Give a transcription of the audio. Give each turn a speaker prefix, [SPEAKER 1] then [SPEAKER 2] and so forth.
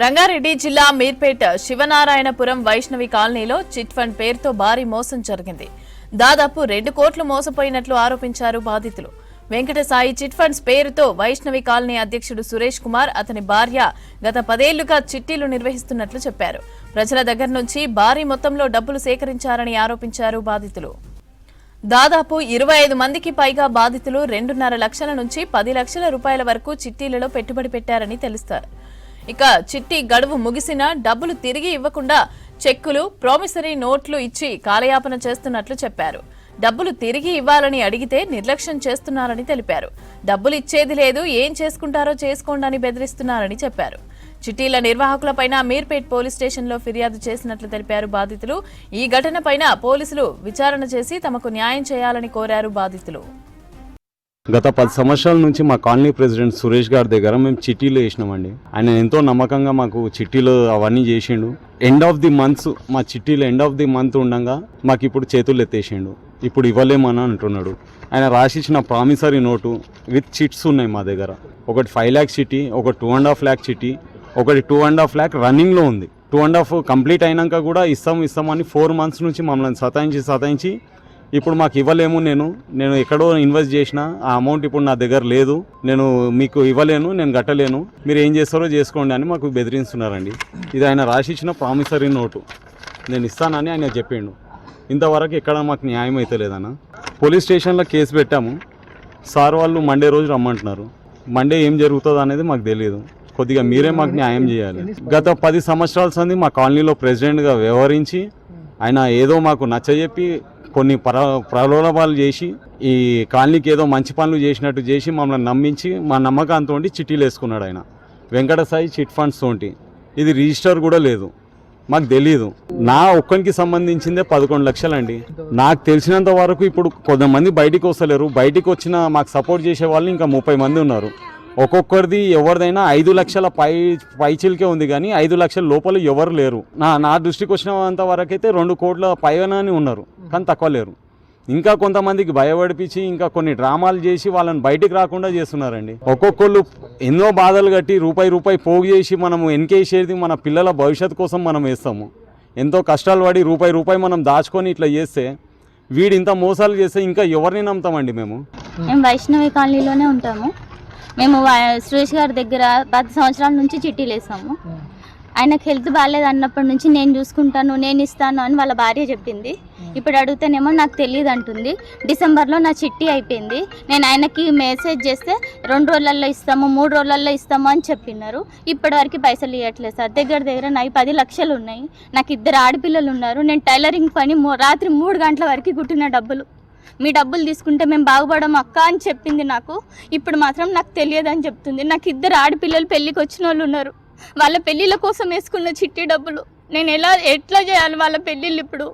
[SPEAKER 1] రంగారెడ్డి జిల్లా మీర్పేట్ శివనారాయణపురం వైష్ణవి కాలనీలో chit fund పేరుతో భారీ మోసం జరిగింది. దాదాపు 2 కోట్లు మోసపోయినట్లు ఆరోపించారు బాధితులు. వెంకట సాయి చిట్ ఫండ్స్ పేరుతో వైష్ణవి కాలనీ అధ్యక్షుడు సురేష్ కుమార్, అతని భార్య గత 10 ఏళ్లుగా చిట్టీలు నిర్వహిస్తున్నట్లు చెప్పారు. ప్రజల దగ్గర నుంచి భారీ మొత్తంలో డబ్బులు సేకరించారని ఆరోపించారు బాధితులు. దాదాపు 25 మందికి పైగా బాధితులు 2.5 లక్షల నుంచి 10 లక్షల రూపాయల వరకు చిట్టీలలో పెట్టుబడి పెట్టారని తెలుస్తారు. ఇక చిట్టి గడువు ముగిసినా డబ్బులు తిరిగి ఇవ్వకుండా చెక్కులు, ప్రామిసరీ నోట్లు ఇచ్చి కాలయాపన చేస్తున్నట్లు చెప్పారు. డబ్బులు తిరిగి ఇవ్వాలని అడిగితే నిర్లక్ష్యం చేస్తున్నారని తెలిపారు. డబ్బులు ఇచ్చేది లేదు, ఏం చేసుకుంటారో చేసుకోండి అని బెదిరిస్తున్నారని చెప్పారు. చిట్టీల నిర్వాహకులపైన మీర్పేట్ పోలీస్ స్టేషన్లో ఫిర్యాదు చేసినట్లు తెలిపారు బాధితులు. ఈ ఘటనపైన పోలీసులు విచారణ చేసి తమకు న్యాయం చేయాలని కోరారు బాధితులు.
[SPEAKER 2] గత 10 సంవత్సరాల నుంచి మా కాలనీ ప్రెసిడెంట్ సురేష్ గారి దగ్గర మేము చిట్టీలు వేసినామండి. ఆయన ఎంతో నమ్మకంగా మాకు చిట్టీలు అవన్నీ చేసిండు. ఎండ్ ఆఫ్ ది మంత్స్ మా చిట్టీలు ఎండ్ ఆఫ్ ది మంత్ ఉండగా మాకు ఇప్పుడు చేతులు ఎత్తేసిండు. ఇప్పుడు ఇవ్వలేమని అంటున్నాడు. ఆయన రాసిచ్చిన ప్రామిసరీ నోటు విత్ చిట్స్ ఉన్నాయి మా దగ్గర. ఒకటి 5 lakhs చిట్టి, ఒక 2.5 lakh చిట్టి, ఒకటి 2.5 lakh రన్నింగ్లో ఉంది. 2.5 కంప్లీట్ అయినాక కూడా ఇస్తామని 4 months నుంచి మమ్మల్ని సతాయించి ఇప్పుడు మాకు ఇవ్వలేము, నేను ఎక్కడో ఇన్వెస్ట్ చేసిన ఆ అమౌంట్ ఇప్పుడు నా దగ్గర లేదు, నేను మీకు ఇవ్వలేను, నేను కట్టలేను, మీరు ఏం చేస్తారో చేసుకోండి అని మాకు బెదిరిస్తున్నారండి. ఇది ఆయన రాసిచ్చిన ప్రామిసరీ నోటు, నేను ఇస్తానని ఆయన చెప్పిండు. ఇంతవరకు ఎక్కడ మాకు న్యాయం అయితే లేదన్న. పోలీస్ స్టేషన్లో కేసు పెట్టాము. సార్ వాళ్ళు మండే రోజు రమ్మంటున్నారు. మండే ఏం జరుగుతుందో అనేది మాకు తెలియదు. కొద్దిగా మీరే మాకు న్యాయం చేయాలి. గత 10 సంవత్సరాల సంది మా కాలనీలో ప్రెసిడెంట్గా వ్యవహరించి ఆయన ఏదో మాకు నచ్చజెప్పి కొన్ని ప్రలోభాలు చేసి ఈ కాలనీకి ఏదో మంచి పనులు చేసినట్టు చేసి మమ్మల్ని నమ్మించి మా నమ్మకంతో చిట్టీలు వేసుకున్నాడు ఆయన. వెంకట సాయి చిట్ ఫండ్స్ తోటి ఇది రిజిస్టర్ కూడా లేదు, మాకు తెలియదు. నా ఒక్కరికి సంబంధించిందే 11 లక్షలండి. నాకు తెలిసినంత వరకు ఇప్పుడు కొంతమంది బయటికి వస్తలేరు. బయటికి వచ్చిన మాకు సపోర్ట్ చేసే వాళ్ళు ఇంకా 30 మంది ఉన్నారు. ఒక్కొక్కరిది ఎవరిదైనా 5 లక్షల పైచిల్కే ఉంది, కానీ 5 లక్షల లోపల ఎవరు లేరు. నా దృష్టికి వచ్చినంత వరకు అయితే 2 కోట్ల పైగానే ఉన్నారు, కానీ తక్కువ లేరు. ఇంకా కొంతమందికి భయపడిపించి ఇంకా కొన్ని డ్రామాలు చేసి వాళ్ళని బయటికి రాకుండా చేస్తున్నారండి. ఒక్కొక్కళ్ళు ఎన్నో బాధలు కట్టి రూపాయి పోగు చేసి మనము ఎన్కేసేది మన పిల్లల భవిష్యత్తు కోసం మనం వేస్తాము. ఎంతో కష్టాలు పడి రూపాయి మనం దాచుకొని ఇట్లా చేస్తే వీడు ఇంత మోసాలు చేస్తే ఇంకా ఎవరిని నమ్ముతామండి? మేము
[SPEAKER 3] వైష్ణవి కాలనీలోనే ఉంటాము. మేము సురేష్ గారి దగ్గర 10 సంవత్సరాల నుంచి చిట్టీలు వేసాము. ఆయనకు హెల్త్ బాగాలేదు అన్నప్పటి నుంచి నేను చూసుకుంటాను, నేను ఇస్తాను అని వాళ్ళ భార్య చెప్పింది. ఇప్పుడు అడిగితేనేమో నాకు తెలియదు అంటుంది. డిసెంబర్లో నా చిట్టి అయిపోయింది. నేను ఆయనకి మెసేజ్ చేస్తే 2 రోజులలో ఇస్తాము, 3 రోజులలో ఇస్తాము అని చెప్పినారు. ఇప్పటివరకు పైసలు ఇవ్వట్లేదు సార్. దగ్గర నాకు 10 లక్షలు ఉన్నాయి. నాకు 2 ఆడపిల్లలు ఉన్నారు. నేను టైలరింగ్ పని రాత్రి 3 గంటల వరకు కుట్టిన డబ్బులు. మీ డబ్బులు తీసుకుంటే మేము బాగుపడము అక్క అని చెప్పింది నాకు. ఇప్పుడు మాత్రం నాకు తెలియదు అని చెప్తుంది. నాకు 2 ఆడపిల్లలు పెళ్ళికి వచ్చిన వాళ్ళు ఉన్నారు. వాళ్ళ పెళ్ళిళ్ళ కోసం వేసుకున్న చిట్టి డబ్బులు నేను ఎట్లా చేయాలి వాళ్ళ పెళ్ళిళ్ళు? ఇప్పుడు